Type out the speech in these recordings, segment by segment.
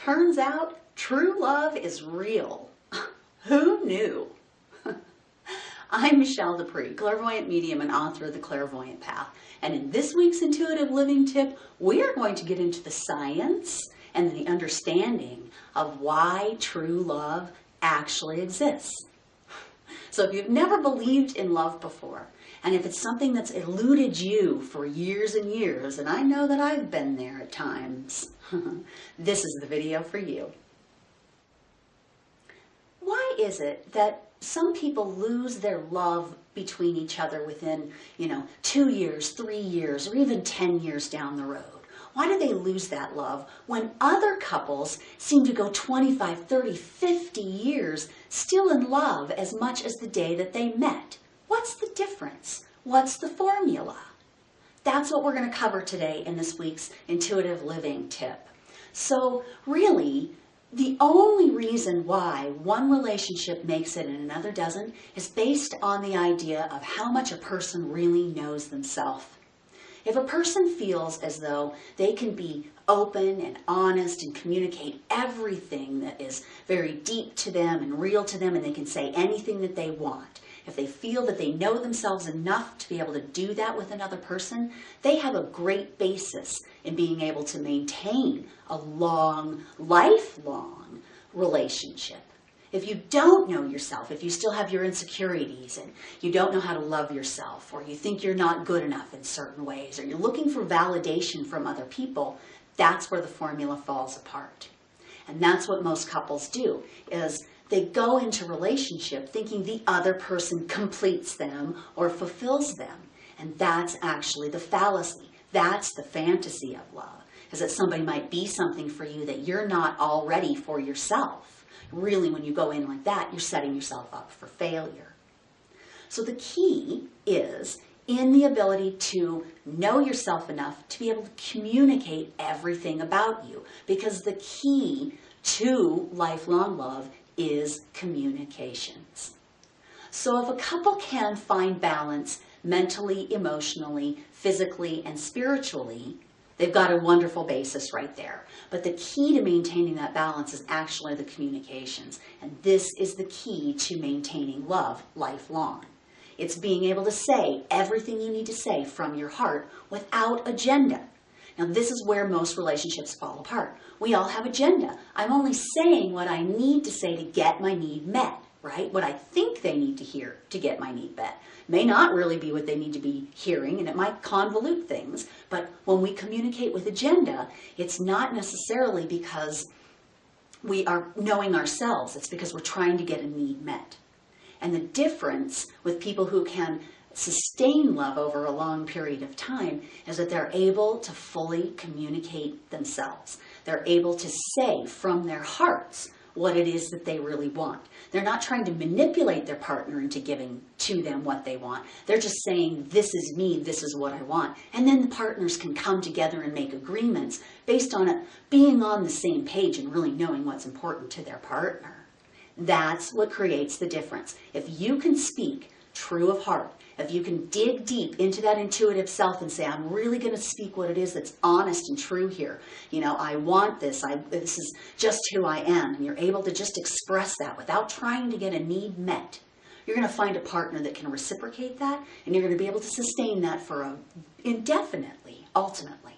Turns out true love is real. Who knew? I'm Michelle DesPres, clairvoyant medium and author of The Clairvoyant Path. And in this week's intuitive living tip, we are going to get into the science and the understanding of why true love actually exists. So if you've never believed in love before, and if it's something that's eluded you for years and years, and I know that I've been there at times, this is the video for you. Why is it that some people lose their love between each other within, 2 years, 3 years, or even 10 years down the road? Why do they lose that love when other couples seem to go 25, 30, 50 years still in love as much as the day that they met? What's the difference? What's the formula? That's what we're going to cover today in this week's intuitive living tip. So really, the only reason why one relationship makes it and another doesn't is based on the idea of how much a person really knows themselves. If a person feels as though they can be open and honest and communicate everything that is very deep to them and real to them, and they can say anything that they want, if they feel that they know themselves enough to be able to do that with another person, they have a great basis in being able to maintain a long, lifelong relationship. If you don't know yourself, if you still have your insecurities and you don't know how to love yourself, or you think you're not good enough in certain ways, or you're looking for validation from other people, that's where the formula falls apart. And that's what most couples do, is they go into relationship thinking the other person completes them or fulfills them. And that's actually the fallacy. That's the fantasy of love, is that somebody might be something for you that you're not already for yourself. Really, when you go in like that, you're setting yourself up for failure. So the key is in the ability to know yourself enough to be able to communicate everything about you, because the key to lifelong love is communications. So if a couple can find balance mentally, emotionally, physically, and spiritually, they've got a wonderful basis right there. But the key to maintaining that balance is actually the communications. And this is the key to maintaining love lifelong. It's being able to say everything you need to say from your heart without agenda. Now, this is where most relationships fall apart. We all have agenda. I'm only saying what I need to say to get my need met, right? What I think they need to hear to get my need met may not really be what they need to be hearing, and it might convolute things. But when we communicate with agenda, it's not necessarily because we are knowing ourselves. It's because we're trying to get a need met. And the difference with people who can sustain love over a long period of time is that they're able to fully communicate themselves. They're able to say from their hearts what it is that they really want. They're not trying to manipulate their partner into giving to them what they want. They're just saying, this is me, this is what I want. And then the partners can come together and make agreements based on it being on the same page and really knowing what's important to their partner. That's what creates the difference. If you can speak true of heart, if you can dig deep into that intuitive self and say, I'm really going to speak what it is that's honest and true here. I want this. This is just who I am. And you're able to just express that without trying to get a need met. You're going to find a partner that can reciprocate that, and you're going to be able to sustain that for indefinitely, ultimately.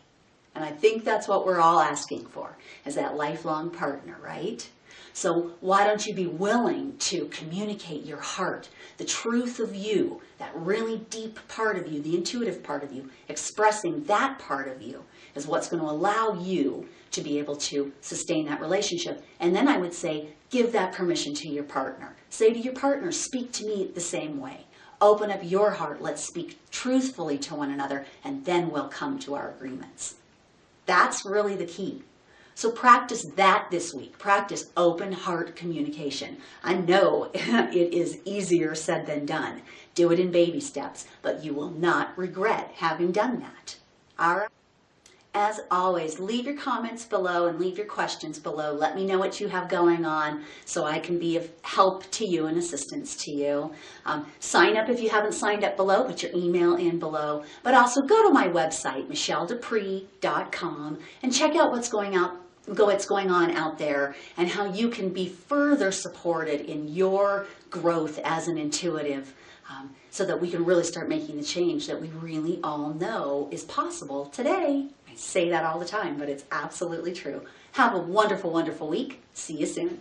And I think that's what we're all asking for, is that lifelong partner, right? So why don't you be willing to communicate your heart, the truth of you, that really deep part of you, the intuitive part of you, expressing that part of you is what's going to allow you to be able to sustain that relationship. And then I would say, give that permission to your partner. Say to your partner, speak to me the same way. Open up your heart. Let's speak truthfully to one another, and then we'll come to our agreements. That's really the key. So practice that this week. Practice open heart communication. I know it is easier said than done. Do it in baby steps, but you will not regret having done that. All right. As always, leave your comments below and leave your questions below. Let me know what you have going on so I can be of help to you and assistance to you. Sign up if you haven't signed up below. Put your email in below. But also go to my website, michelledespres.com, and check out what's going what's going on out there and how you can be further supported in your growth as an intuitive, so that we can really start making the change that we really all know is possible today. I say that all the time, but it's absolutely true. Have a wonderful, wonderful week. See you soon.